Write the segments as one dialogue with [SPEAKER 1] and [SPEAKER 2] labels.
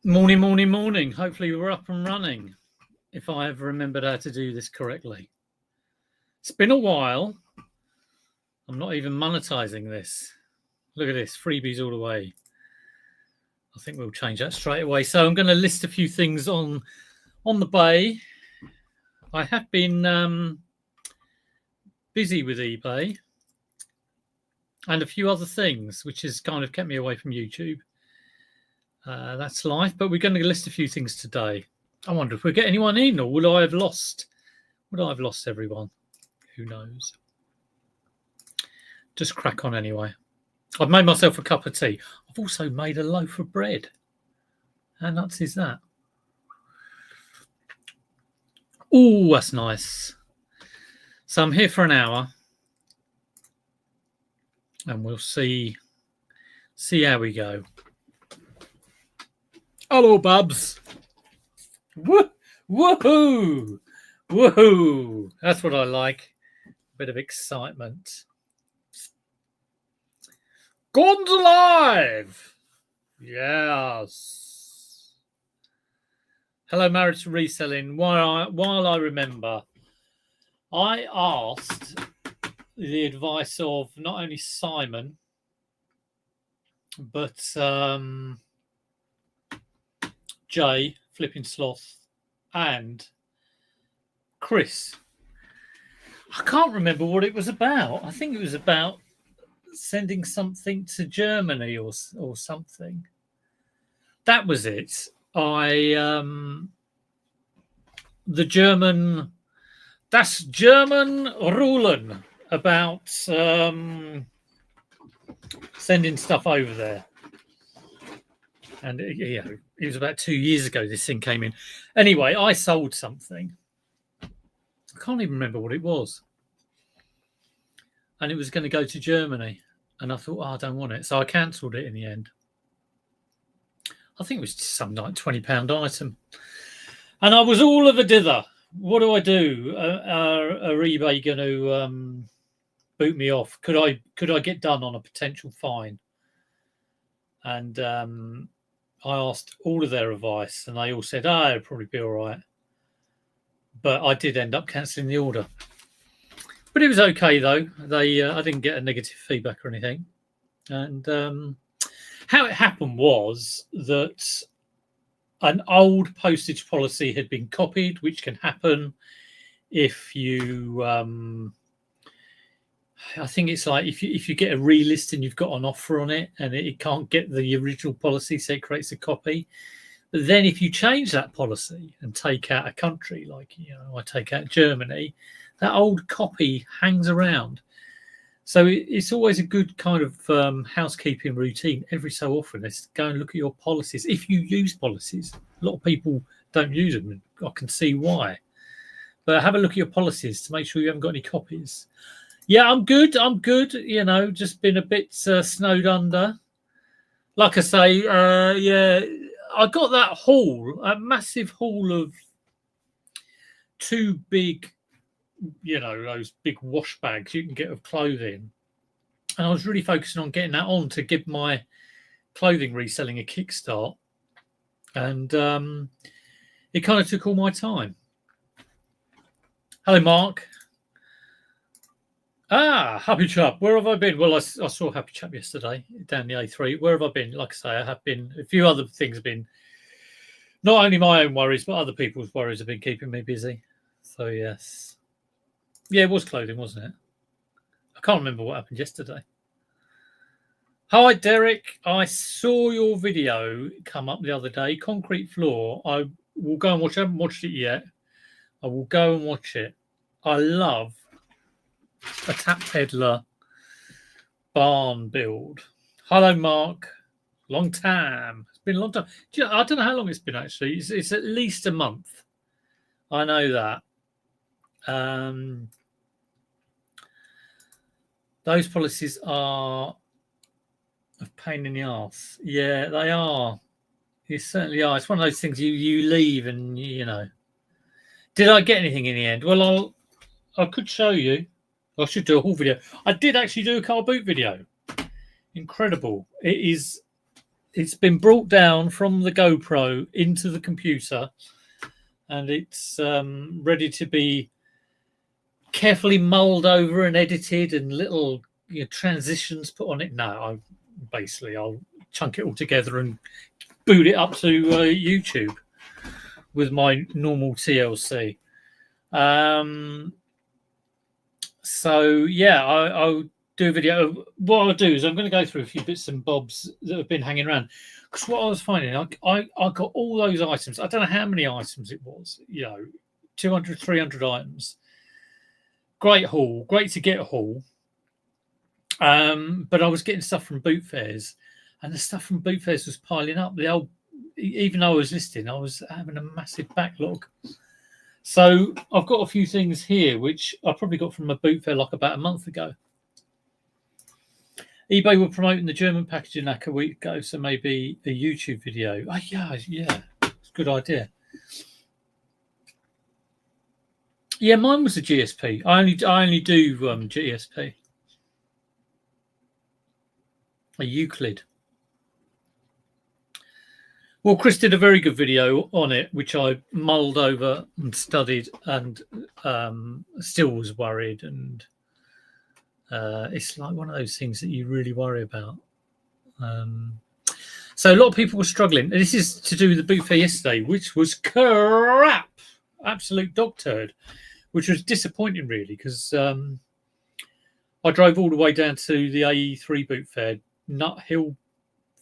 [SPEAKER 1] Morning, morning, morning. Hopefully we're up and running, if I have remembered how to do this correctly. It's been a while. I'm not even monetizing this. Look at this, freebies all the way. I think we'll change that straight away. So I'm going to list a few things on the bay. I have been busy with eBay and a few other things, which has kind of kept me away from YouTube. That's life, but we're going to list a few things today. I wonder if we'll get anyone in, or would I have lost everyone? Who knows? Just crack on anyway. I've made myself a cup of tea. I've also made a loaf of bread. How nuts is that? Oh, that's nice. So I'm here for an hour, and we'll see how we go. Hello, Babs. Woohoo! Woohoo! That's what I like. A bit of excitement. Gone alive! Yes. Hello, Married to Reselling. While I remember, I asked the advice of not only Simon, but Jay, Flipping Sloth, and Chris. I can't remember what it was about. I think it was about sending something to Germany or something. That was it. The German, das German Rulen, about sending stuff over there. And it was about 2 years ago this thing came in. Anyway, I sold something. I can't even remember what it was. And it was going to go to Germany. And I thought, I don't want it. So I cancelled it in the end. I think it was just some like £20 item. And I was all of a dither. What do I do? Are eBay going to boot me off? Could I get done on a potential fine? And I asked all of their advice, and they all said, it'll probably be all right. But I did end up cancelling the order. But it was okay, though. I didn't get a negative feedback or anything. And how it happened was that an old postage policy had been copied, which can happen if you... I think it's like if you get a relist and you've got an offer on it and it can't get the original policy, so it creates a copy. But then if you change that policy and take out a country, like I take out Germany, that old copy hangs around. So it's always a good kind of housekeeping routine. Every so often, let's go and look at your policies. If you use policies, a lot of people don't use them, and I can see why. But have a look at your policies to make sure you haven't got any copies. Yeah, I'm good. Just been a bit snowed under. Like I say, I got that a massive haul of two big, those big wash bags you can get of clothing. And I was really focusing on getting that on to give my clothing reselling a kickstart. And it kind of took all my time. Hello, Mark. Happy Chap. Where have I been? Well, I saw Happy Chap yesterday down the A3. Where have I been? Like I say, I have been. A few other things have been. Not only my own worries, but other people's worries have been keeping me busy. So, yes. Yeah, it was clothing, wasn't it? I can't remember what happened yesterday. Hi, Derek. I saw your video come up the other day. Concrete Floor. I will go and watch it. I haven't watched it yet. I will go and watch it. I love a Tap Peddler barn build. Hello, Mark. Long time. It's been a long time. I don't know how long it's been, actually. It's at least a month. I know that. Those policies are a pain in the arse. Yeah, they are. You certainly are. It's one of those things you leave and, Did I get anything in the end? Well, I could show you. I should do a whole video. I did actually do a car boot video. Incredible. It is it's been brought down from the GoPro into the computer, and it's ready to be carefully mulled over and edited, and little transitions put on it. No, I'll chunk it all together and boot it up to YouTube with my normal TLC. So yeah, I'll do a video. What I'll do is I'm going to go through a few bits and bobs that have been hanging around, because what I was finding, I got all those items. I don't know how many items it was, 200, 300 items. Great haul, great to get a haul. But I was getting stuff from boot fairs, and the stuff from boot fairs was piling up. Even though I was listing, I was having a massive backlog. So I've got a few things here which I probably got from a boot fair like about a month ago. eBay were promoting the German packaging like a week ago, so maybe a YouTube video. Oh, yeah, it's a good idea. Yeah, mine was a GSP. I only do GSP. A Euclid. Well, Chris did a very good video on it, which I mulled over and studied, and still was worried. And it's like one of those things that you really worry about. So a lot of people were struggling. This is to do with the boot fair yesterday, which was crap, absolute dog turd, which was disappointing, really, because I drove all the way down to the AE3 boot fair, Nut Hill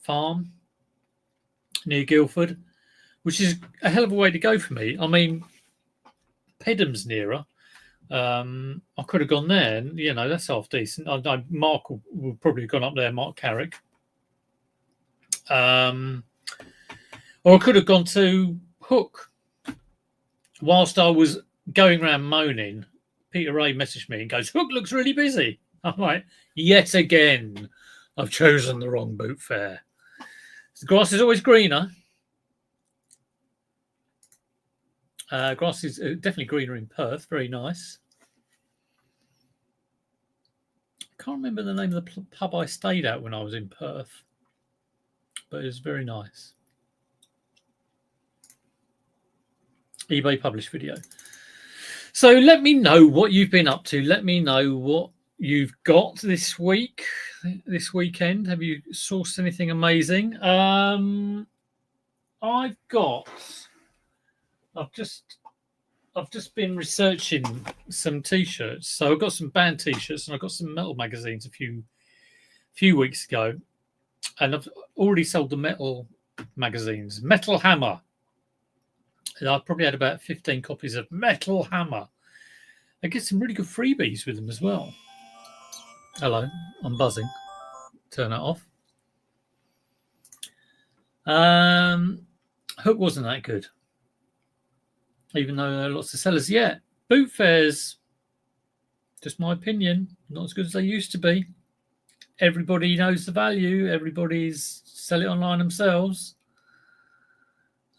[SPEAKER 1] Farm, near Guildford, which is a hell of a way to go for me. I mean, Pedham's nearer. I could have gone there, and that's half decent. Mark will probably have gone up there, Mark Carrick. Or I could have gone to Hook. Whilst I was going around moaning, Peter Ray messaged me and goes, "Hook looks really busy." I'm like, yet again, I've chosen the wrong boot fair. The grass is always greener. Grass is definitely greener in Perth. Very nice. I can't remember the name of the pub I stayed at when I was in Perth, but it was very nice. eBay published video. So let me know what you've been up to. Let me know what you've got this week, this weekend. Have you sourced anything amazing? I've just been researching some t-shirts. So I've got some band t-shirts, and I've got some metal magazines a few weeks ago, and I've already sold the metal magazines. Metal Hammer. And I've probably had about 15 copies of Metal Hammer. I get some really good freebies with them as well. Hello, I'm buzzing. Turn that off. Hook wasn't that good, even though there are lots of sellers. Yeah, boot fairs, just my opinion, not as good as they used to be. Everybody knows the value. Everybody's sell it online themselves.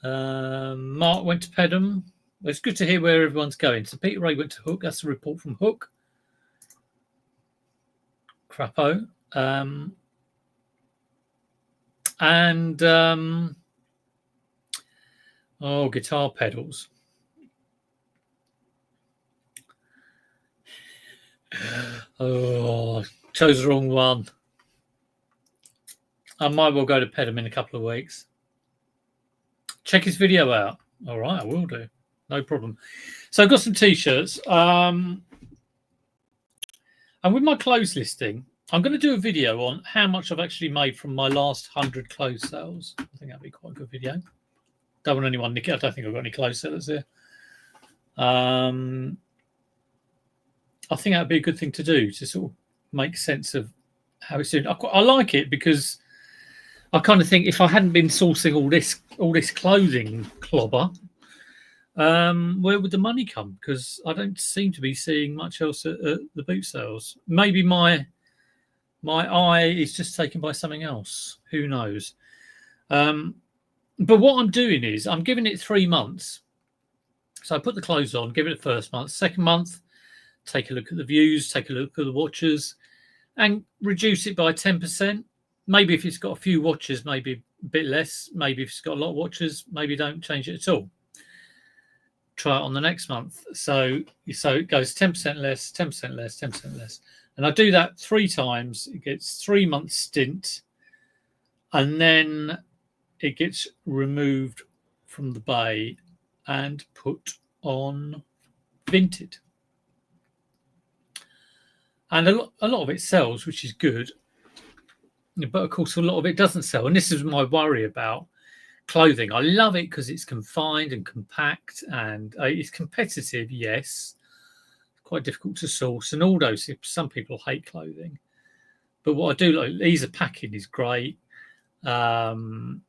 [SPEAKER 1] Mark went to Pedham. It's good to hear where everyone's going. So Peter Ray went to Hook. That's a report from Hook. Crapo. Guitar pedals. Oh, chose the wrong one. I might well go to Pedham in a couple of weeks. Check his video out. All right, I will do. No problem. So I've got some t-shirts. And with my clothes listing, I'm going to do a video on how much I've actually made from my last 100 clothes sales. I think that'd be quite a good video. Don't want anyone nick it. I don't think I've got any clothes sellers here. I think that'd be a good thing to do, to sort of make sense of how it's doing. I like it because I kind of think if I hadn't been sourcing all this clothing clobber, where would the money come? Because I don't seem to be seeing much else at the boot sales. Maybe my eye is just taken by something else. Who knows? But what I'm doing is I'm giving it 3 months. So I put the clothes on, give it the first month. Second month, take a look at the views, take a look at the watchers, and reduce it by 10%. maybe if it's got a few watches, maybe a bit less. Maybe if it's got a lot of watches, maybe don't change it at all. Try it on the next month. So it goes 10% less, 10% less, 10% less. And I do that 3 times. It gets 3 months stint. And then it gets removed from the bay and put on Vinted. And a lot of it sells, which is good. But of course, a lot of it doesn't sell. And this is my worry about clothing. I love it because it's confined and compact, and it's competitive, yes. Quite difficult to source. And although some people hate clothing, but what I do like, ease of packing is great. And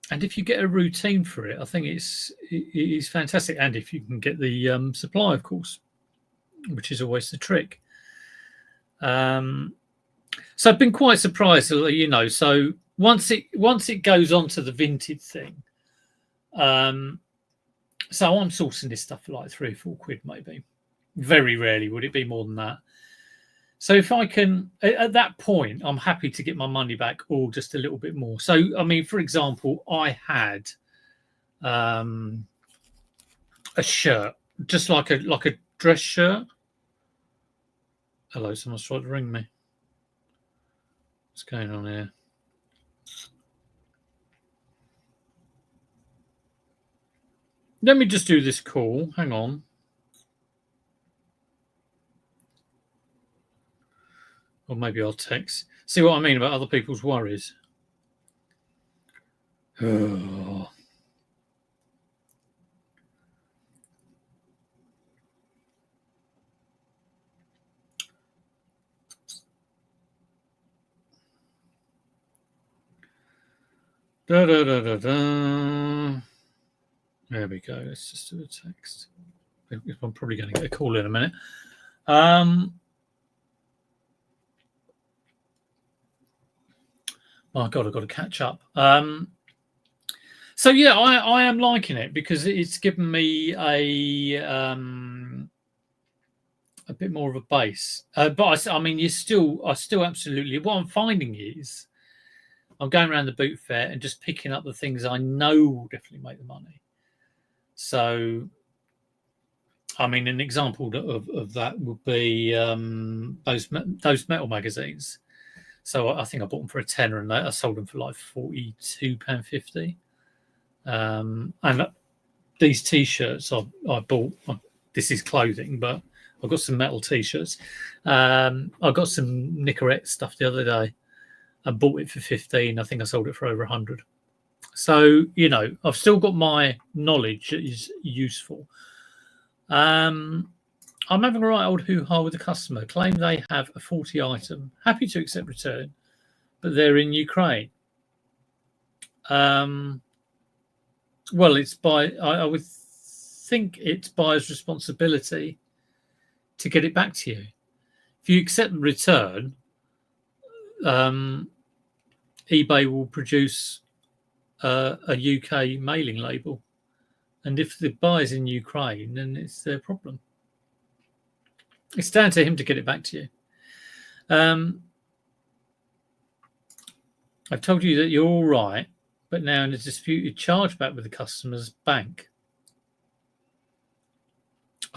[SPEAKER 1] if you get a routine for it, I think it is fantastic. And if you can get the supply, of course, which is always the trick. So I've been quite surprised, so once it goes on to the Vinted thing, so I'm sourcing this stuff for like 3 or 4 quid, maybe. Very rarely would it be more than that. So if I can, at that point, I'm happy to get my money back or just a little bit more. So, I mean, for example, I had a shirt, just like a dress shirt. Hello, someone's tried to ring me. What's going on here? Let me just do this call. Hang on. Or maybe I'll text. See what I mean about other people's worries. Oh. Da, da, da, da, da. There we go. Let's just do a text. I'm probably going to get a call in a minute. My God, I've got to catch up. So yeah, I am liking it because it's given me a bit more of a base. But I mean, I still absolutely. What I'm finding is I'm going around the boot fair and just picking up the things I know will definitely make the money. So, I mean, an example of that would be those metal magazines. So I think I bought them for a tenner, and I sold them for like £42.50. And these T-shirts I bought. This is clothing, but I've got some metal T-shirts. I got some Nicorette stuff the other day. I bought it for 15. I think I sold it for over 100. So I've still got my knowledge that is useful. I'm having a right old hoo-ha with a customer. Claim they have a 40 item. Happy to accept return, but they're in Ukraine. Well, I would think it's buyer's responsibility to get it back to you. If you accept the return, eBay will produce a UK mailing label. And if the buyer's in Ukraine, then it's their problem. It's down to him to get it back to you. I've told you that you're all right, but now in a disputed chargeback with the customer's bank.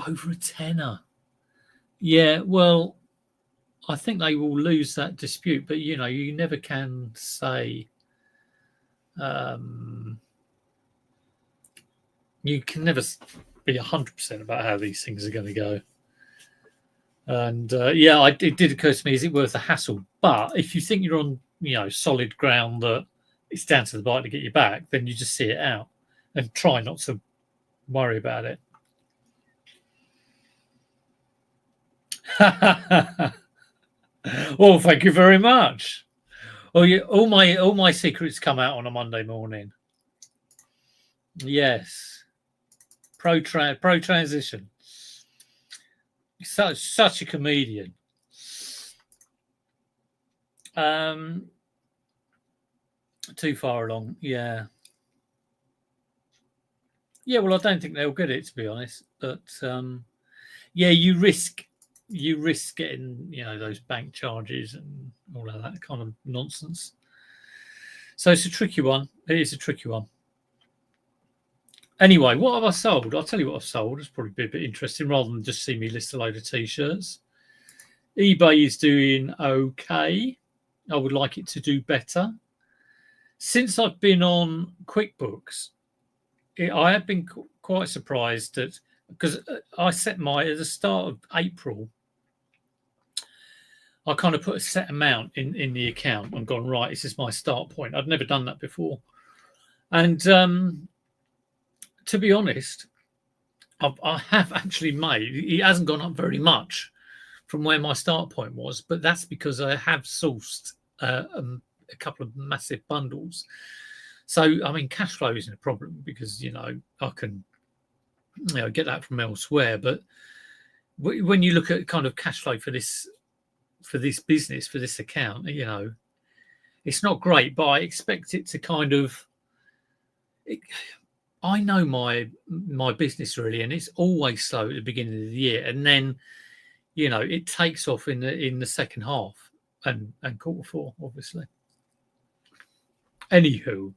[SPEAKER 1] Over a tenner. Yeah, well, I think they will lose that dispute, but you never can say. You can never be 100% about how these things are going to go. And it did occur to me: is it worth the hassle? But if you think you're on, solid ground that it's down to the buyer to get you back, then you just see it out and try not to worry about it. Well, thank you very much. Oh, yeah, all my secrets come out on a Monday morning. Yes, pro transition. Such a comedian. Too far along, yeah. Yeah, well, I don't think they'll get it, to be honest. But yeah, you risk you risk getting, those bank charges and all of that kind of nonsense. So it's a tricky one. It is a tricky one. Anyway, what have I sold? I'll tell you what I've sold. It's probably be a bit interesting rather than just see me list a load of T-shirts. eBay is doing okay. I would like it to do better. Since I've been on QuickBooks, I have been quite surprised that, because I set at the start of April, I kind of put a set amount in the account and gone, right, this is my start point. I'd never done that before. And to be honest, I have actually it hasn't gone up very much from where my start point was, but that's because I have sourced a couple of massive bundles. So, I mean, cash flow isn't a problem because, I can, get that from elsewhere. But when you look at kind of cash flow for this business, for this account, it's not great, but I expect it to kind of, I know my business really, and it's always slow at the beginning of the year. And then, it takes off in the second half and quarter four, obviously. Anywho,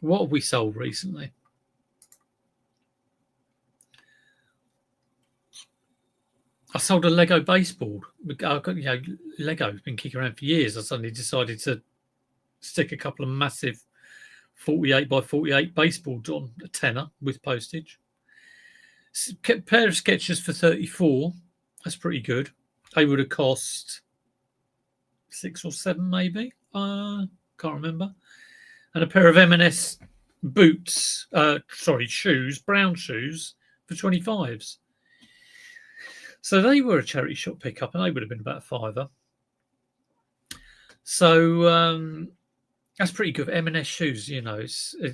[SPEAKER 1] what have we sold recently? I sold a Lego baseboard. Lego's been kicking around for years. I suddenly decided to stick a couple of massive 48 by 48 baseboards on, a tenner with postage. A pair of Skechers for 34. That's pretty good. They would have cost 6 or 7 maybe. Can't remember. And a pair of M&S boots, shoes, brown shoes for 25s. So they were a charity shop pickup, and they would have been about £5. So that's pretty good. M&S shoes, I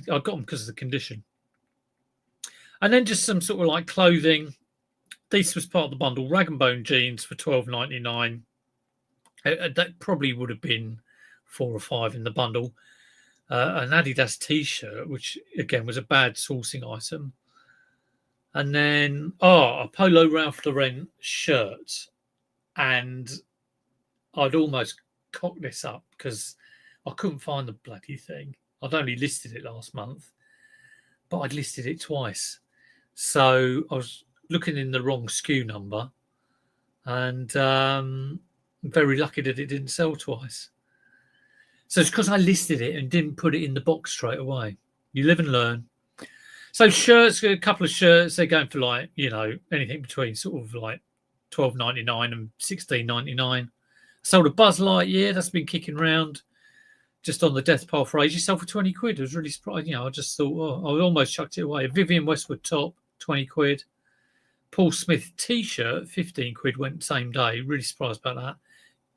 [SPEAKER 1] got them because of the condition. And then just some sort of like clothing. This was part of the bundle. Rag and Bone jeans for $12.99. That probably would have been 4 or 5 in the bundle. An Adidas T-shirt, which again was a bad sourcing item. And then, a Polo Ralph Lauren shirt. And I'd almost cocked this up because I couldn't find the bloody thing. I'd only listed it last month, but I'd listed it twice. So I was looking in the wrong SKU number, and very lucky that it didn't sell twice. So it's because I listed it and didn't put it in the box straight away. You live and learn. So shirts, a couple of shirts, they're going for like, anything between sort of like $12.99 and $16.99. Sold a Buzz Lightyear, that's been kicking around just on the death pile for ages. Sold for 20 quid. I was really surprised. I just thought, I almost chucked it away. A Vivienne Westwood top, 20 quid. Paul Smith T-shirt, 15 quid, went same day. Really surprised about that.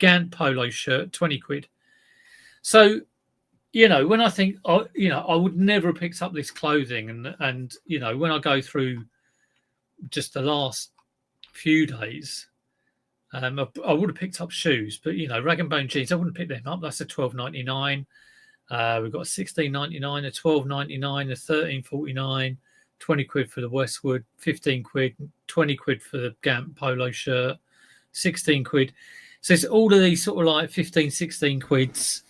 [SPEAKER 1] Gant polo shirt, 20 quid. So, when I think, I would never have picked up this clothing. And when I go through just the last few days, I would have picked up shoes. But, Rag and Bone jeans, I wouldn't pick them up. That's a $12.99. We've got a $16.99, a $12.99, a $13.49, 20 quid for the Westwood, 15 quid, 20 quid for the Gant polo shirt, 16 quid. So it's all of these sort of like 15, 16 quids.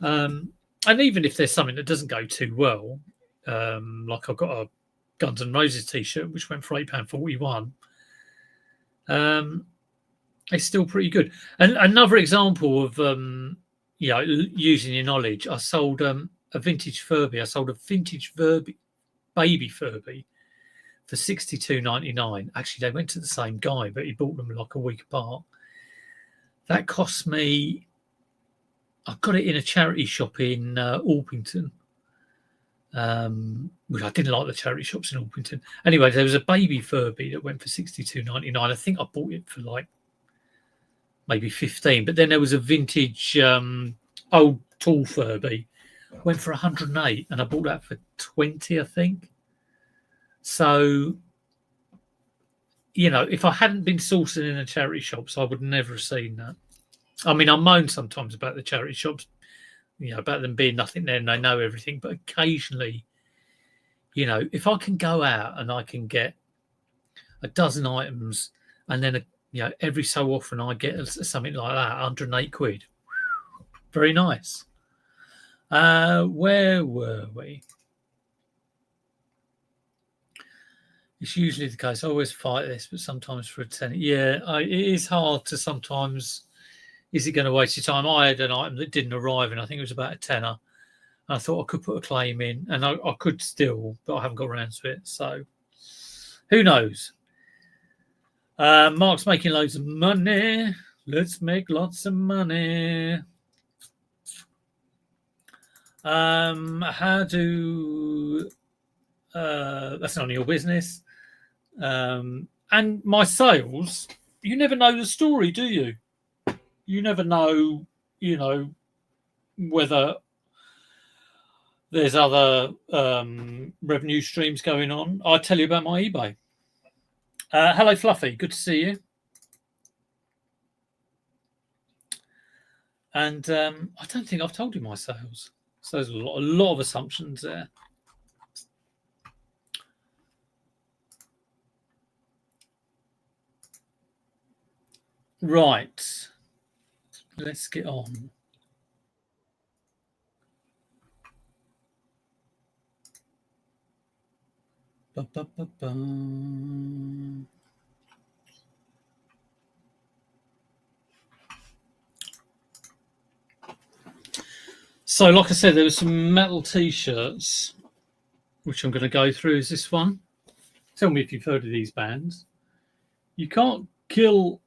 [SPEAKER 1] And even if there's something that doesn't go too well, like I've got a Guns N' Roses T-shirt, which went for £8.41, it's still pretty good. And another example of, using your knowledge, I sold a vintage Furby. I sold a vintage baby Furby for $62.99. Actually, they went to the same guy, but he bought them like a week apart. That cost me... I got it in a charity shop in Orpington. Which I didn't like the charity shops in Orpington. Anyway, there was a baby Furby that went for $62.99. I think I bought it for like maybe 15. But then there was a vintage old tall Furby, went for 108, and I bought that for 20, I think. So, if I hadn't been sourcing in the charity shops, I would never have seen that. I mean, I moan sometimes about the charity shops, about them being nothing there and they know everything. But occasionally, if I can go out and I can get a dozen items and then every so often I get something like that, 108 quid. Very nice. Where were we? It's usually the case. I always fight this, but sometimes for a tenner. Yeah, it is hard to sometimes. Is it going to waste your time? I had an item that didn't arrive, and I think it was about a tenner. And I thought I could put a claim in, and I could still, but I haven't got around to it. So who knows? Mark's making loads of money. Let's make lots of money. How do... that's none of your business. And my sales, you never know the story, do you? You never know, whether there's other revenue streams going on. I'll tell you about my eBay. Hello, Fluffy. Good to see you. And I don't think I've told you my sales. So there's a lot of assumptions there. Right. Let's get on. So, like I said, there were some metal T-shirts, which I'm going to go through. Is this one? Tell me if you've heard of these bands. You can't kill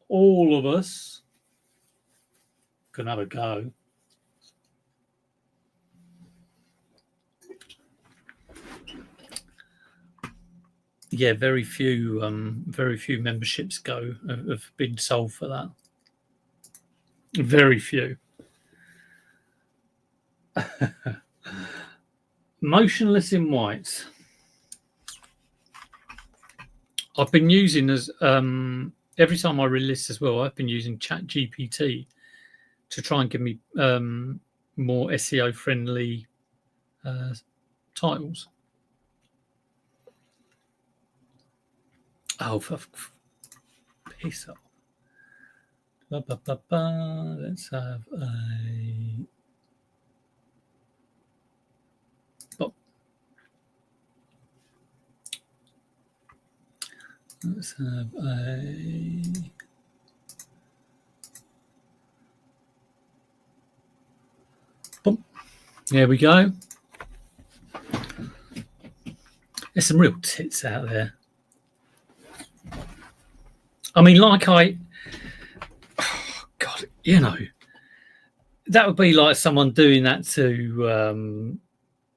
[SPEAKER 1] all of us. Can have a go. Yeah, very few memberships have been sold for that. Very few. Motionless in White. I've been using as every time I release as well. I've been using ChatGPT to try and give me more SEO friendly titles. Oh, for piss up. Let's have a. Let's have a. Boom. There we go. There's some real tits out there. I mean, oh God, that would be like someone doing that to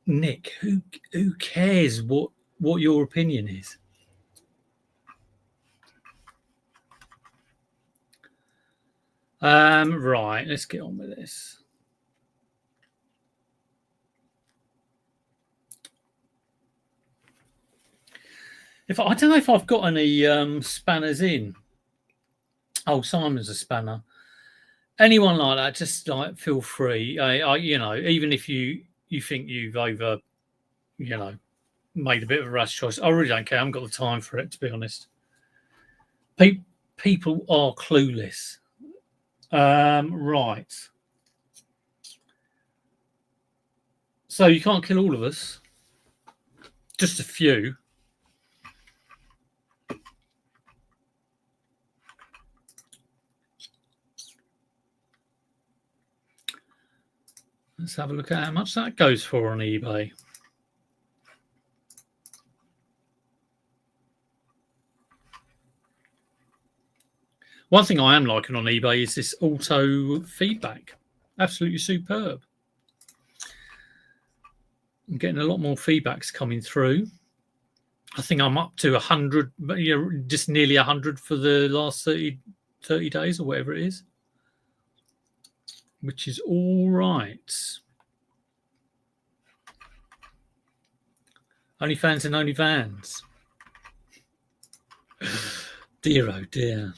[SPEAKER 1] Nick. Who cares what your opinion is? Right, let's get on with this. I don't know if I've got any spanners in. Oh, Simon's a spanner. Anyone like that, just like feel free. Even if you think you've over, made a bit of a rash choice, I really don't care. I haven't got the time for it, to be honest. People are clueless. Right. So you can't kill all of us. Just a few. Let's have a look at how much that goes for on eBay. One thing I am liking on eBay is this auto feedback. Absolutely superb. I'm getting a lot more feedbacks coming through. I think I'm up to 100, just nearly 100 for the last 30 days or whatever it is, which is all right. OnlyFans and OnlyVans. Dear, oh dear.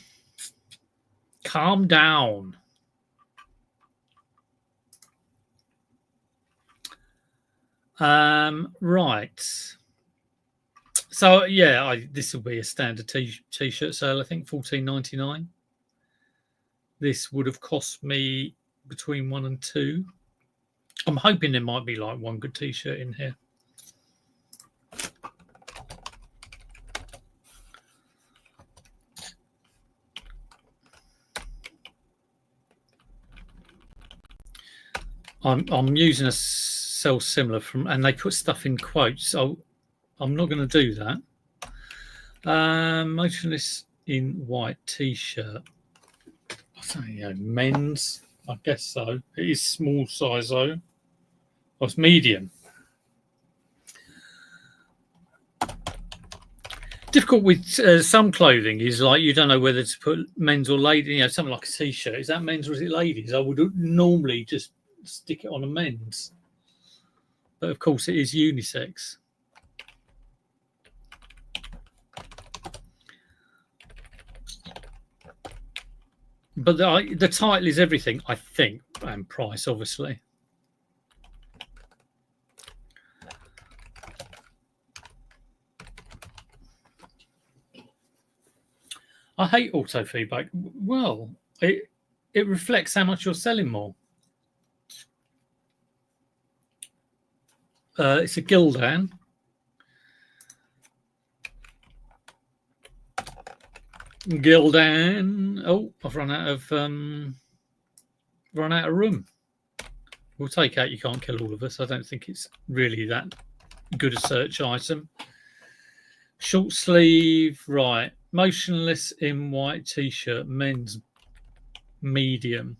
[SPEAKER 1] Calm down. Right. So yeah, this will be a standard t-shirt sale. I think $14.99. This would have cost me between 1 and 2. I'm hoping there might be like one good t-shirt in here. I'm using a sell similar from, and they put stuff in quotes. So I'm not going to do that. Motionless in white t-shirt. I think, men's. I guess so. It is small size though. Oh, it's medium. Difficult with some clothing is like you don't know whether to put men's or ladies. Something like a t-shirt. Is that men's or is it ladies? I would normally just stick it on a men's, but of course it is unisex. But the title is everything, I think, and price, obviously. I hate auto feedback. Well, it reflects how much you're selling more. It's a Gildan. Gildan. Oh, I've run out of room. We'll take out You Can't Kill All of Us. I don't think it's really that good a search item. Short sleeve, right. Motionless in white t-shirt, men's, medium,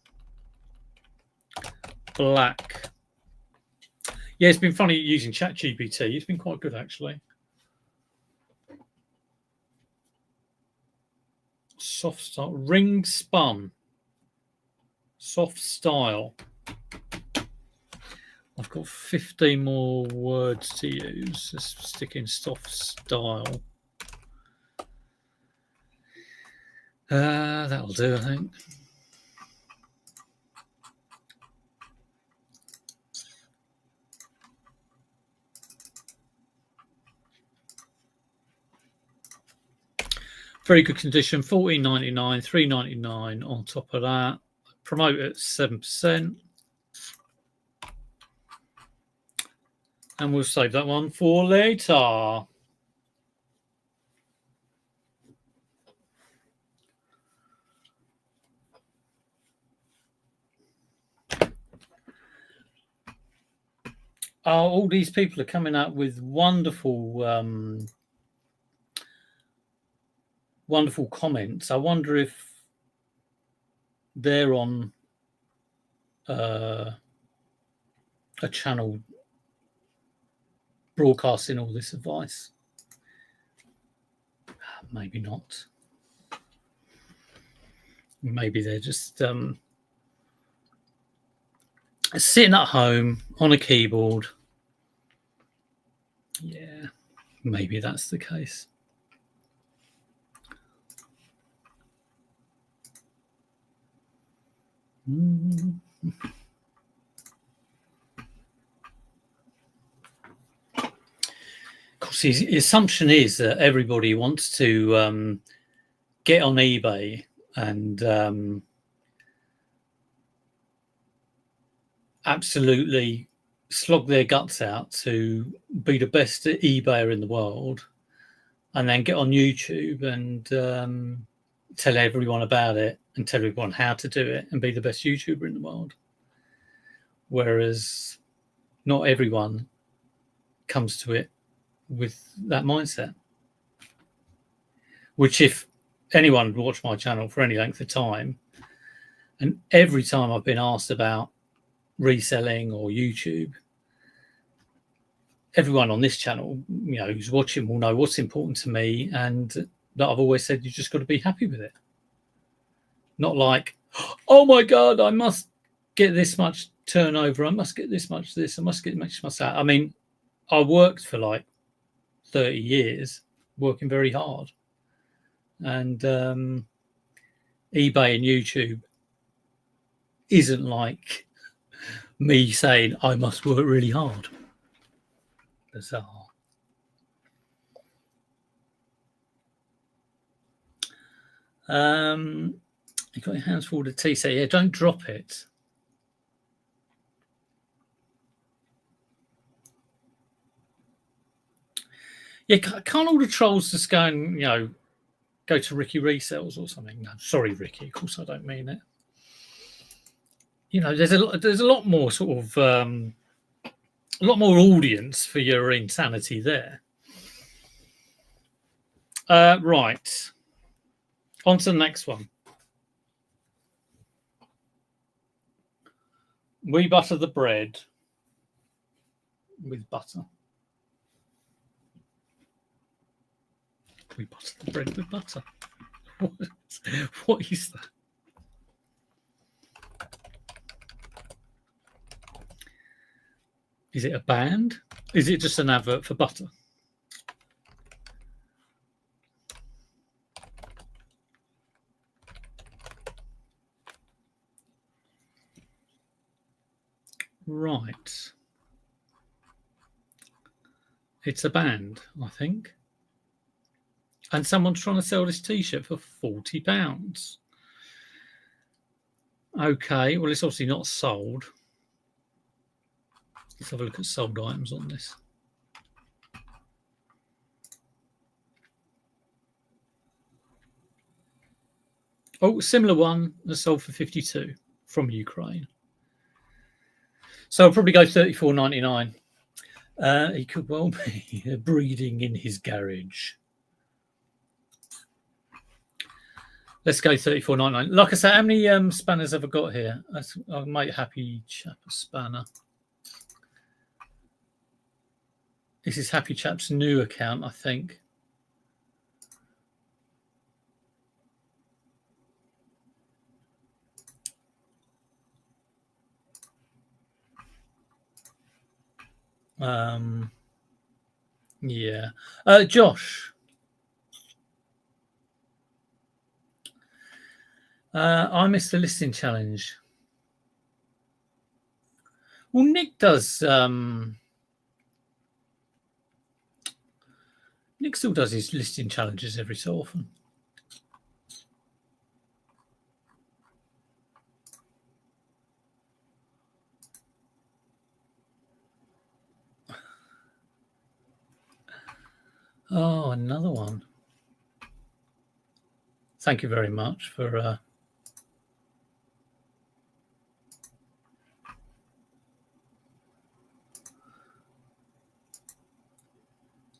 [SPEAKER 1] black. Yeah, it's been funny using ChatGPT. It's been quite good, actually. Soft style, ring spun, soft style. I've got 15 more words to use. Let's stick in soft style. That'll do, I think. Very good condition, $14.99, $3.99 on top of that. Promote at 7%. And we'll save that one for later. All these people are coming up with wonderful, wonderful comments. I wonder if they're on a channel broadcasting all this advice. Maybe not. Maybe they're just sitting at home on a keyboard. Yeah, maybe that's the case. Of course, the assumption is that everybody wants to get on eBay and absolutely slog their guts out to be the best eBayer in the world, and then get on YouTube and tell everyone about it and tell everyone how to do it and be the best YouTuber in the world. Whereas not everyone comes to it with that mindset. Which, if anyone watched my channel for any length of time, and every time I've been asked about reselling or YouTube, everyone on this channel, who's watching will know what's important to me, and that I've always said you just got to be happy with it. Not like, oh my God, I must get this much turnover, I must get this much this, I must get this much that. I mean, I worked for like 30 years, working very hard. And eBay and YouTube isn't like me saying I must work really hard. Bizarre. You got your hands full of tea, so yeah, don't drop it. Yeah, can't all the trolls just go and go to Ricky Resells or something? No, sorry, Ricky. Of course, I don't mean it. There's a lot more sort of a lot more audience for your insanity there. Right. On to the next one. We butter the bread with butter. We butter the bread with butter. What is that? Is it a band? Is it just an advert for butter? Right. It's a band, I think. And someone's trying to sell this T-shirt for £40. Okay, well, it's obviously not sold. Let's have a look at sold items on this. Oh, similar one that's sold for 52 from Ukraine. So I'll probably go 34.99. He could well be breeding in his garage. Let's go 34.99. Like I said, how many spanners have I got here? I might Happy Chap a spanner. This is Happy Chap's new account, I think. Yeah. Josh. I missed the listing challenge. Well, Nick does. Nick still does his listing challenges every so often. Oh, another one. Thank you very much for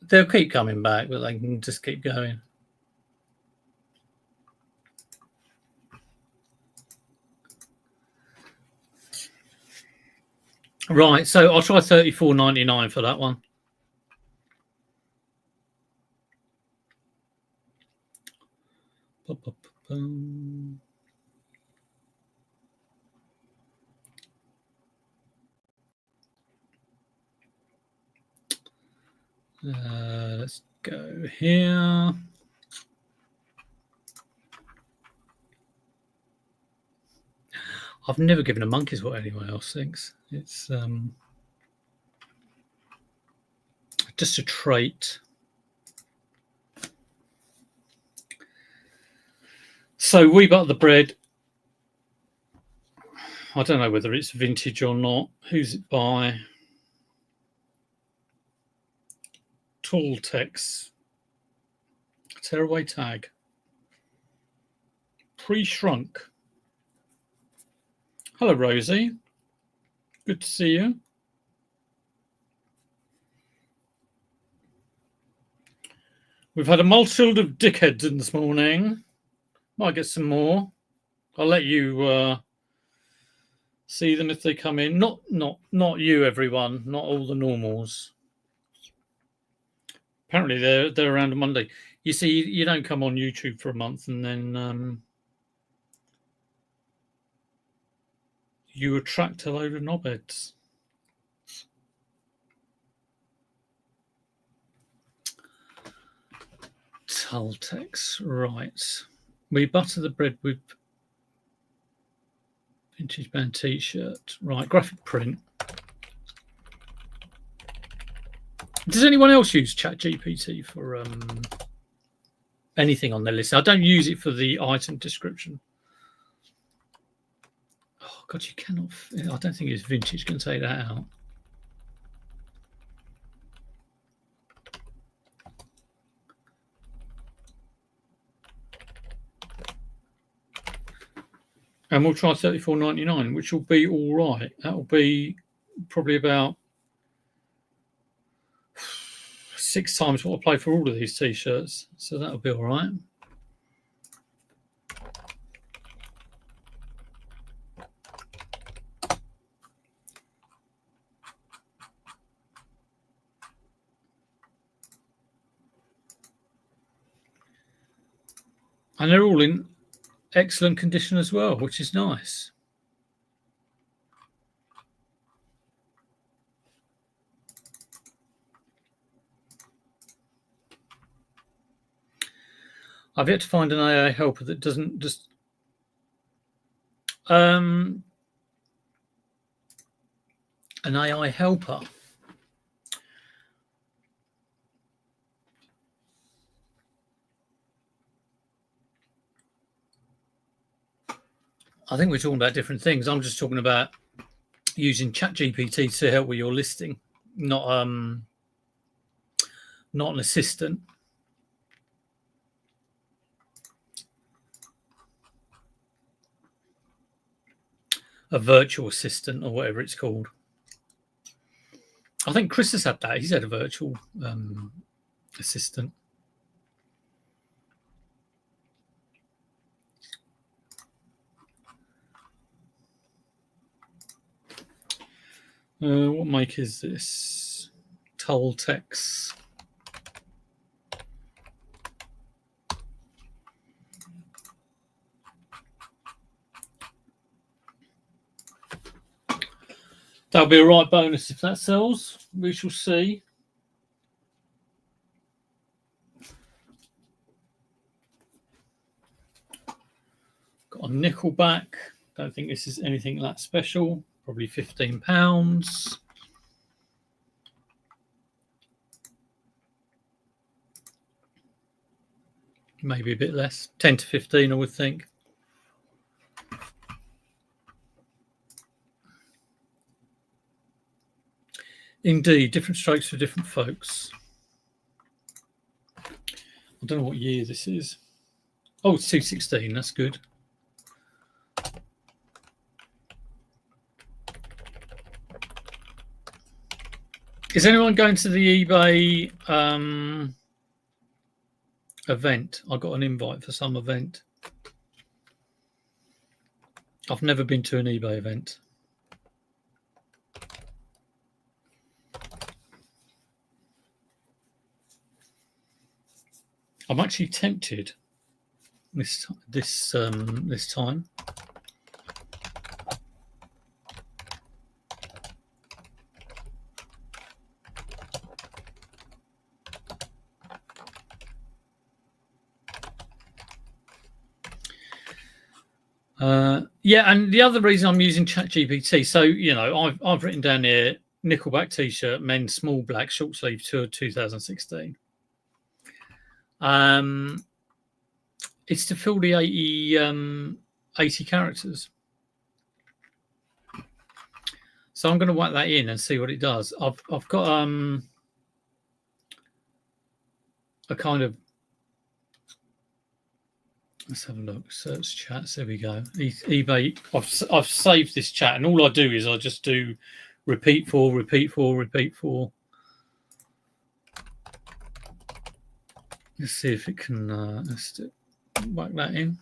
[SPEAKER 1] they'll keep coming back, but they can just keep going. Right, so I'll try 34.99 for that one. Let's go here. I've never given a monkey's what anyone else thinks. It's just a trait. So we butter the bread. I don't know whether it's vintage or not. Who's it by? Talltex. Tearaway tag. Pre-shrunk. Hello, Rosie. Good to see you. We've had a multitude of dickheads in this morning. Might get some more. I'll let you see them if they come in. Not you, everyone. Not all the normals. Apparently, they're around on Monday. You see, you don't come on YouTube for a month and then you attract a load of knobheads. Talltex, right. We butter the bread with vintage band T-shirt. Right, graphic print. Does anyone else use ChatGPT for anything on their list. I don't use it for the item description. Oh God, you cannot. I don't think it's vintage. Can take that out. And we'll try $34.99, which will be all right. That will be probably about 6 times what I pay for all of these t-shirts. So that'll be all right. And they're all in excellent condition as well, which is nice. I've yet to find an AA helper that doesn't just an AI helper. I think we're talking about different things. I'm just talking about using ChatGPT to help with your listing, not an assistant. A virtual assistant or whatever it's called. I think Chris has had that. He's had a virtual assistant. What make is this? Toltex. That'll be a right bonus if that sells. We shall see. Got a Nickelback. Don't think this is anything that special. Probably £15. Maybe a bit less. 10 to 15, I would think. Indeed, different strokes for different folks. I don't know what year this is. Oh, it's 2016. That's good. Is anyone going to the eBay event? I got an invite for some event. I've never been to an eBay event. I'm actually tempted this time. Yeah, and the other reason I'm using ChatGPT, so you know, I've written down here Nickelback t-shirt, men's small black short sleeve tour 2016. It's to fill the 80 characters. So I'm going to whack that in and see what it does. I've got a kind of, let's have a look. Search chats. There we go. eBay. I've saved this chat, and all I do is I just do repeat for, repeat for, repeat for. Let's see if it can. Let's whack that in.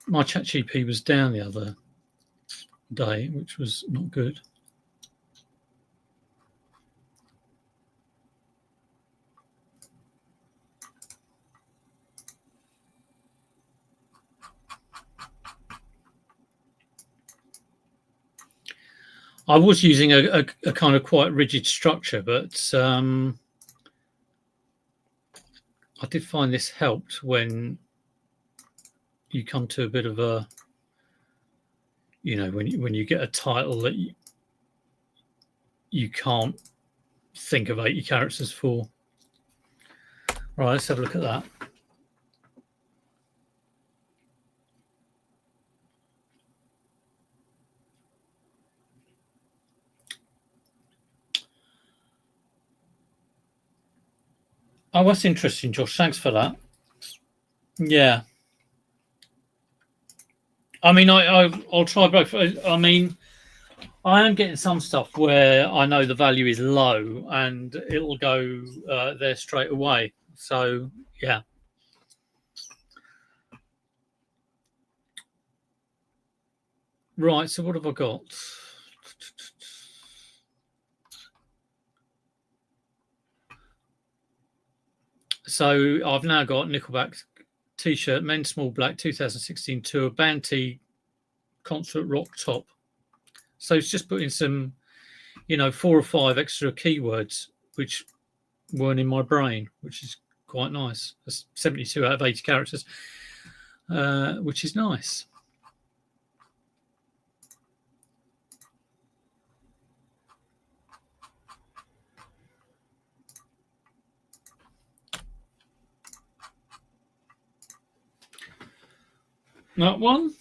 [SPEAKER 1] my ChatGPT was down the other day, which was not good. I was using a kind of quite rigid structure, but I did find this helped when you come to a bit of a, when you get a title that you can't think of 80 characters for. Right, let's have a look at that. Oh, that's interesting, Josh. Thanks for that. Yeah. I mean, I'll try both. I mean, I am getting some stuff where I know the value is low and it'll go there straight away. So, yeah. Right, so what have I got? So I've now got Nickelback t-shirt, men's small black 2016 tour, band tee, concert rock top. So it's just putting some, 4 or 5 extra keywords which weren't in my brain, which is quite nice. That's 72 out of 80 characters, which is nice. That one.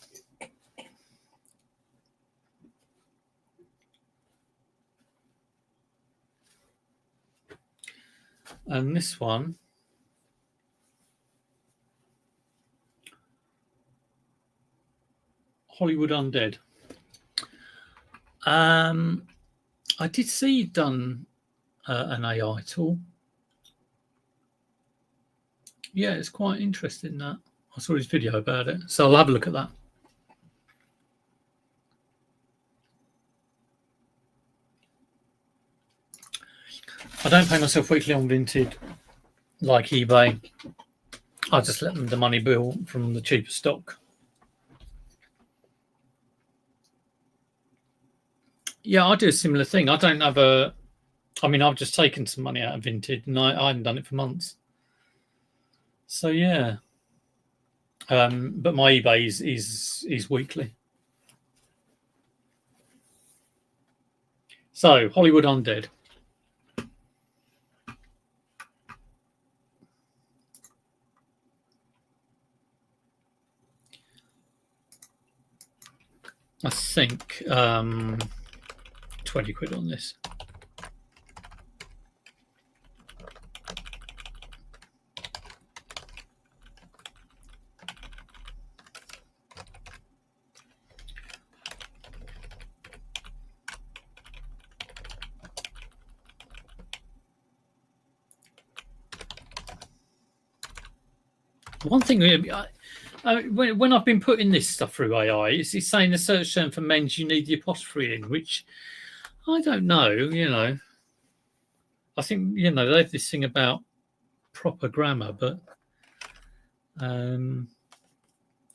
[SPEAKER 1] And this one. Hollywood Undead. I did see you'd done an AI tool. Yeah, it's quite interesting that. I saw his video about it, so I'll have a look at that. I don't pay myself weekly on Vinted like eBay. I just let them the money bill from the cheaper stock. Yeah, I do a similar thing. I don't have I've just taken some money out of Vinted and I haven't done it for months. So yeah. But my eBay is weekly. So Hollywood Undead. I think 20 quid on this. One thing, when I've been putting this stuff through AI, it's saying the search term for men's you need the apostrophe in, which I don't know. I think, they have this thing about proper grammar, but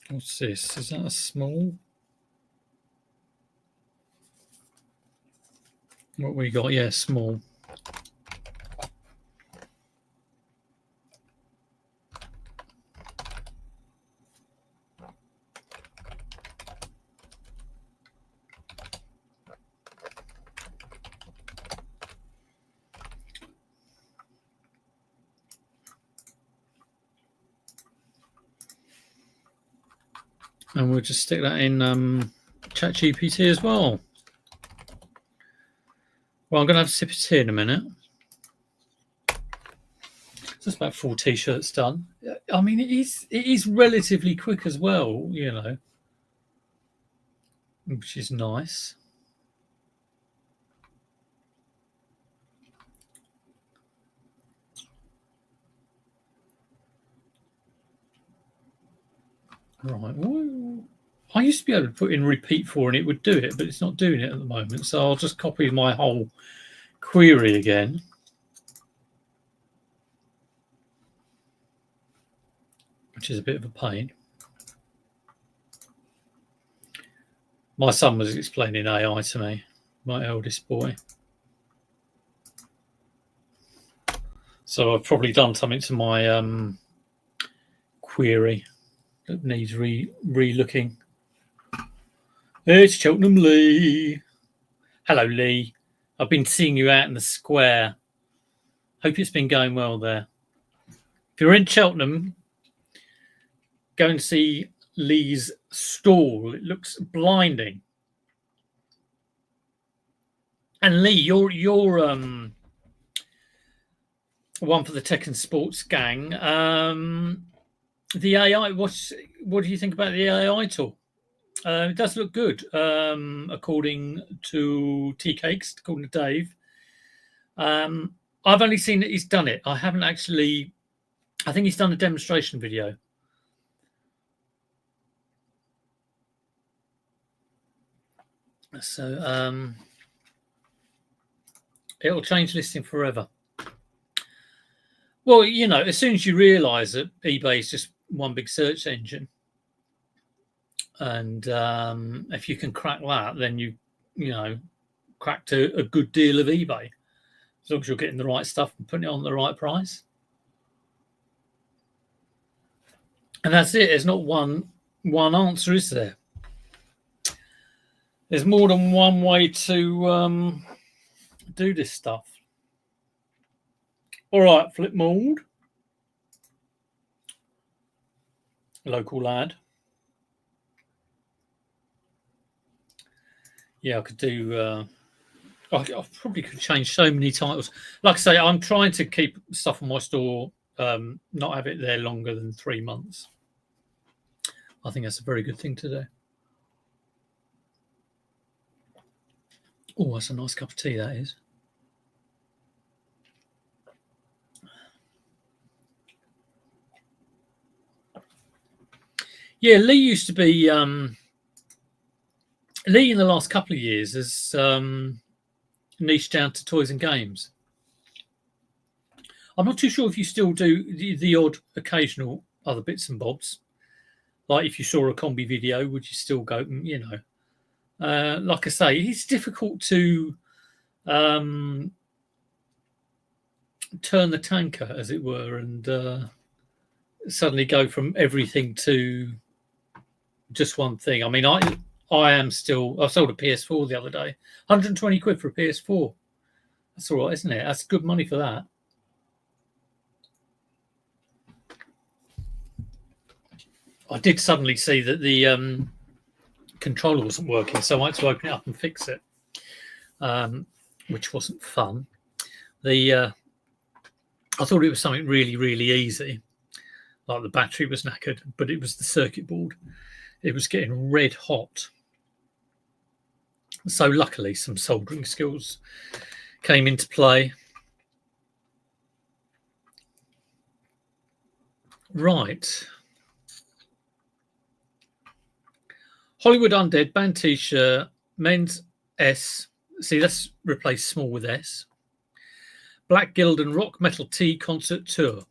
[SPEAKER 1] what's this? Is that a small? What we got? Yeah, small. And we'll just stick that in ChatGPT as well. Well, I'm going to have a sip of tea in a minute. So that's about 4 t-shirts done. I mean, it is relatively quick as well, which is nice. Right. Well, I used to be able to put in repeat for and it would do it, but it's not doing it at the moment. So I'll just copy my whole query again. Which is a bit of a pain. My son was explaining AI to me, my eldest boy. So I've probably done something to my query that needs re-looking. It's Cheltenham Lee. Hello, Lee. I've been seeing you out in the square. Hope it's been going well there. If you're in Cheltenham, go and see Lee's stall. It looks blinding. And Lee, you're one for the Tech and Sports gang. The AI, what do you think about the AI tool? It does look good, according to Tea Cakes, according to Dave. I've only seen that he's done it. I haven't actually. I think he's done a demonstration video. So it'll change listing forever. Well, you know, as soon as you realise that eBay is just one big search engine, and if you can crack that, then you know, cracked a good deal of eBay. As long as you're getting the right stuff and putting it on the right price. And that's it. There's not one answer, is there? There's more than one way to do this stuff. All right, Flip Mould. Local lad. Yeah, I could do... I probably could change so many titles. Like I say, I'm trying to keep stuff on my store, not have it there longer than 3 months. I think that's a very good thing to do. Oh, that's a nice cup of tea, that is. Yeah, Lee used to be... Lee, in the last couple of years, has niched down to toys and games. I'm not too sure if you still do the odd occasional other bits and bobs. Like if you saw a combi video, would you still go, you know? Like I say, it's difficult to turn the tanker, as it were, and suddenly go from everything to just one thing. I mean, I sold a PS4 the other day. 120 quid for a PS4. That's all right, isn't it? That's good money for that. I did suddenly see that the controller wasn't working, so I had to open it up and fix it, which wasn't fun. I thought it was something really, really easy, like the battery was knackered, but it was the circuit board. It was getting red hot. So luckily, some soldering skills came into play. Right. Hollywood Undead band t-shirt, men's S. See, let's replace small with S. Black Guild and Rock Metal Tea concert tour.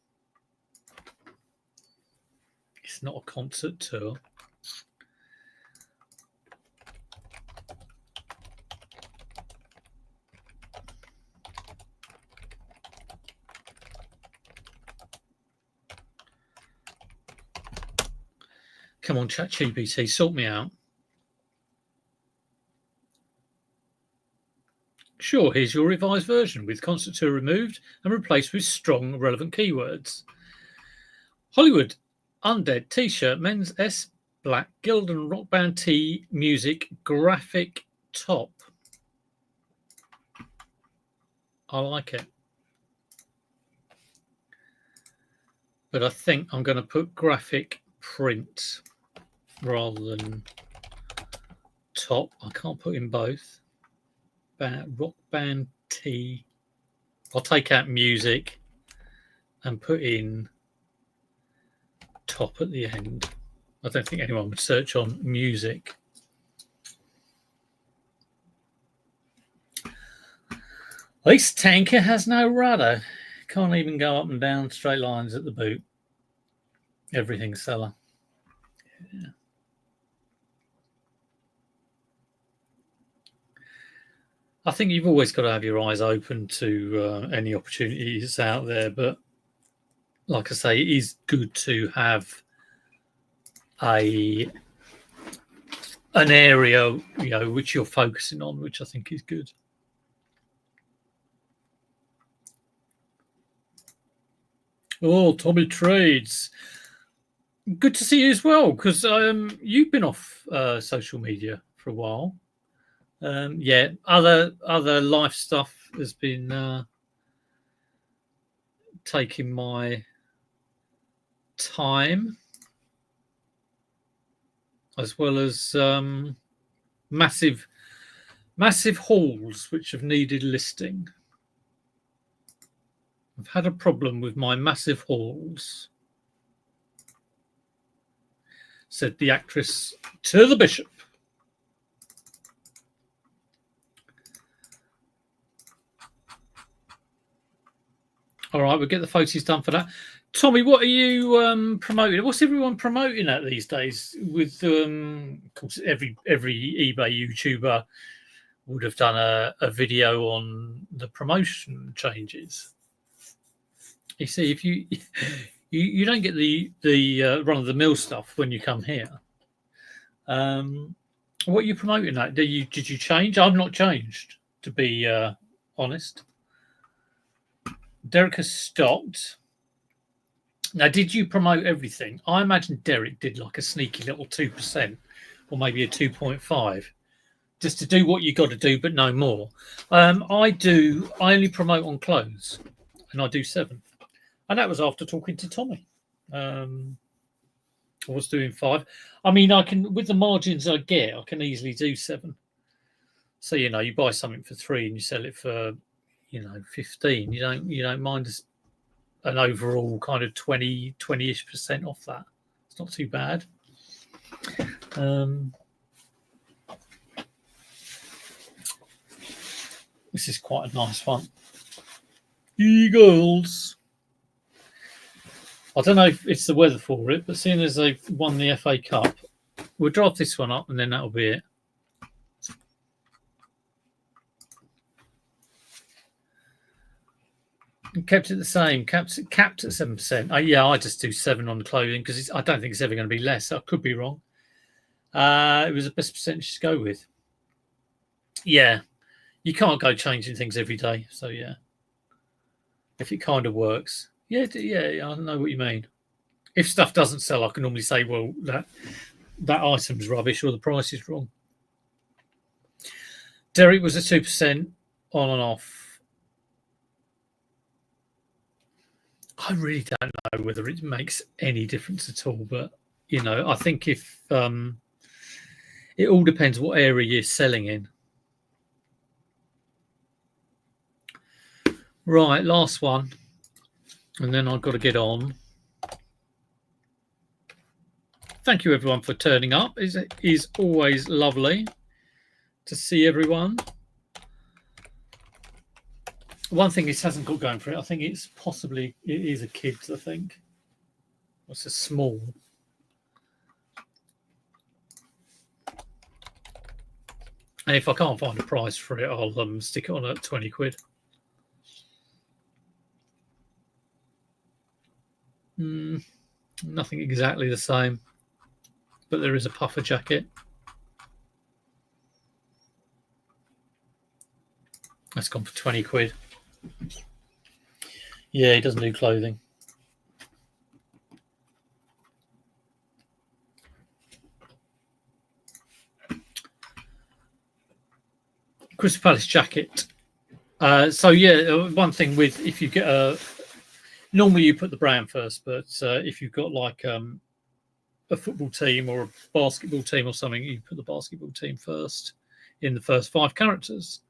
[SPEAKER 1] It's not a concert tour. Come on, ChatGPT, sort me out. Sure, here's your revised version with concert tour removed and replaced with strong, relevant keywords. Hollywood Undead t-shirt, men's S, Black Guild and Rock Band T, music, graphic top. I like it. But I think I'm going to put graphic print rather than top. I can't put in both. Rock Band T. I'll take out music and put in top at the end. I don't think anyone would search on music. This tanker has no rudder. Can't even go up and down straight lines at the boot. Everything's Seller. Yeah. I think you've always got to have your eyes open to any opportunities out there. But like I say, it is good to have an area, which you're focusing on, which I think is good. Oh, Tommy Trades. Good to see you as well, because you've been off social media for a while. Yeah, other life stuff has been taking my time, as well as massive hauls which have needed listing. I've had a problem with my massive hauls, said the actress to the bishop. All right, we'll get the photos done for that. Tommy, what are you promoting? What's everyone promoting at these days? With of course, every eBay YouTuber would have done a video on the promotion changes. You see, if you don't get the run of the mill stuff when you come here. What are you promoting at? Did you change? I've not changed, to be honest. Derek has stopped. Now, did you promote everything? I imagine Derek did like a sneaky little 2% or maybe a 2.5, just to do what you got to do, but no more. I only promote on clothes, and I do 7. And that was after talking to Tommy. I was doing 5. I mean, I can, with the margins I get, I can easily do 7. So, you buy something for 3 and you sell it for, 15. You don't mind an overall kind of 20-ish% off that. It's not too bad. This is quite a nice one. Eagles. I don't know if it's the weather for it, but seeing as they've won the FA Cup, we'll draft this one up and then that'll be it. Kept it the same, capped at 7%. Yeah, I just do 7 on clothing because I don't think it's ever going to be less. I could be wrong. It was the best percentage to go with. Yeah, you can't go changing things every day. So yeah, if it kind of works, yeah, I know what you mean. If stuff doesn't sell, I can normally say, well, that item's rubbish or the price is wrong. Derek was a 2% on and off. I really don't know whether it makes any difference at all, but I think if it all depends what area you're selling in. Right, last one, and then I've got to get on. Thank you everyone for turning up. It is always lovely to see everyone. One thing this hasn't got going for it, I think it is a kids, I think. It's a small. And if I can't find a price for it, I'll stick it on at 20 quid. Nothing exactly the same, but there is a puffer jacket. That's gone for 20 quid. Yeah, he doesn't do clothing. Crystal Palace jacket. So yeah, one thing with, if you get normally you put the brand first, but if you've got like a football team or a basketball team or something, you put the basketball team first in the first 5 characters.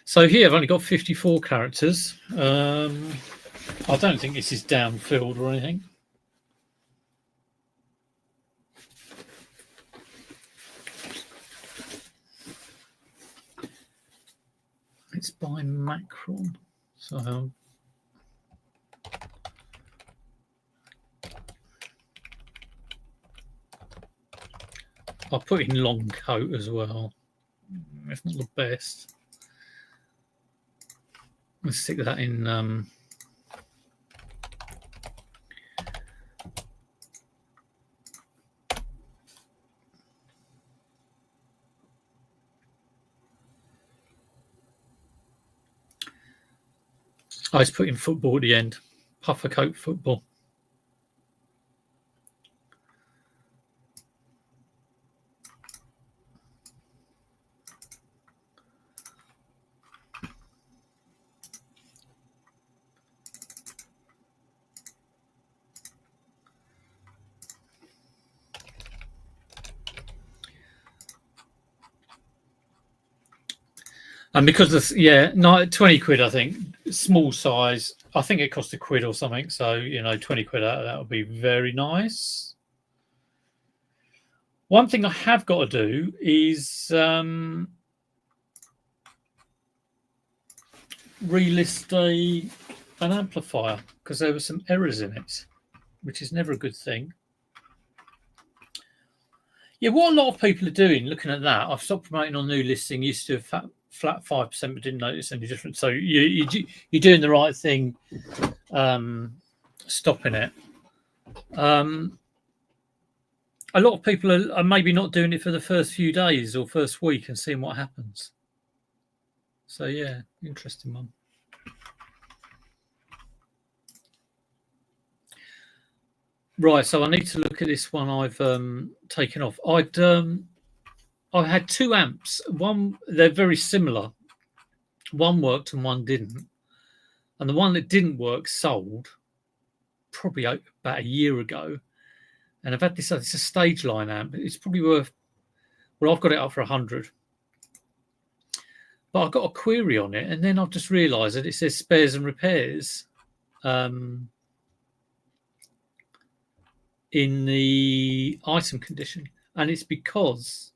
[SPEAKER 1] So here I've only got 54 characters. I don't think this is downfilled or anything. It's by Macron. So I'll put in long coat as well. It's not the best. Let's stick that in. I just put in football at the end. Puffer coat football. And because of, 20 quid, I think, small size, I think it cost £1 or something. So, 20 quid out of that would be very nice. One thing I have got to do is relist an amplifier because there were some errors in it, which is never a good thing. Yeah, what a lot of people are doing, looking at that, I've stopped promoting on new listing, used to have flat 5%, but didn't notice any difference. So you're doing the right thing, stopping it. A lot of people are maybe not doing it for the first few days or first week and seeing what happens. So yeah, interesting one. Right, so I need to look at this one I've taken off. I had 2 amps. One, they're very similar. One worked and one didn't. And the one that didn't work sold probably about a year ago. And I've had this, it's a stage line amp. It's probably worth, well, I've got it up for 100. But I've got a query on it. And then I've just realised that it says spares and repairs in the item condition. And it's because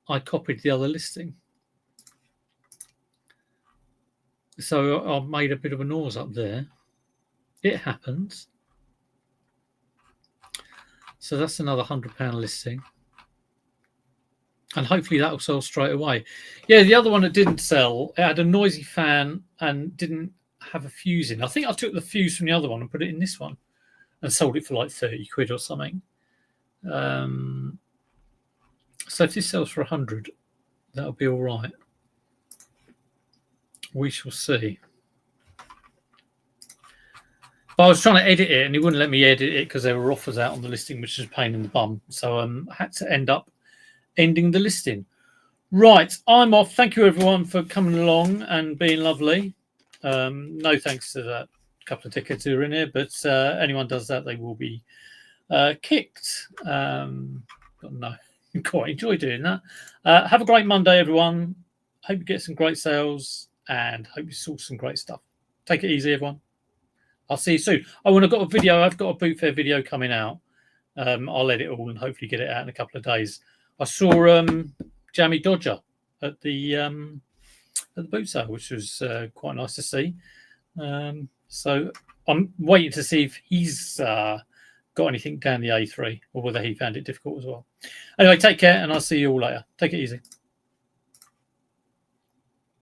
[SPEAKER 1] I copied the other listing. So I've made a bit of a noise up there. It happens. So that's another £100 listing. And hopefully that will sell straight away. Yeah, the other one that didn't sell, it had a noisy fan and didn't have a fuse in. I think I took the fuse from the other one and put it in this one and sold it for like 30 quid or something. So if this sells for 100, that'll be all right. We shall see. But I was trying to edit it and he wouldn't let me edit it because there were offers out on the listing, which is a pain in the bum. So I had to end up ending the listing. Right, I'm off. Thank you, everyone, for coming along and being lovely. No thanks to that couple of tickets who are in here, but anyone does that, they will be kicked. No, quite enjoy doing that. Have a great Monday, everyone. Hope you get some great sales and hope you source some great stuff. Take it easy, everyone. I'll see you soon. Oh, and I've got a video. I've got a boot fair video coming out. I'll edit it all and hopefully get it out in a couple of days. I saw Jamie Dodger at the boot sale, which was quite nice to see. So I'm waiting to see if he's got anything down the A3 or whether he found it difficult as well. Anyway, take care and I'll see you all later. Take it easy.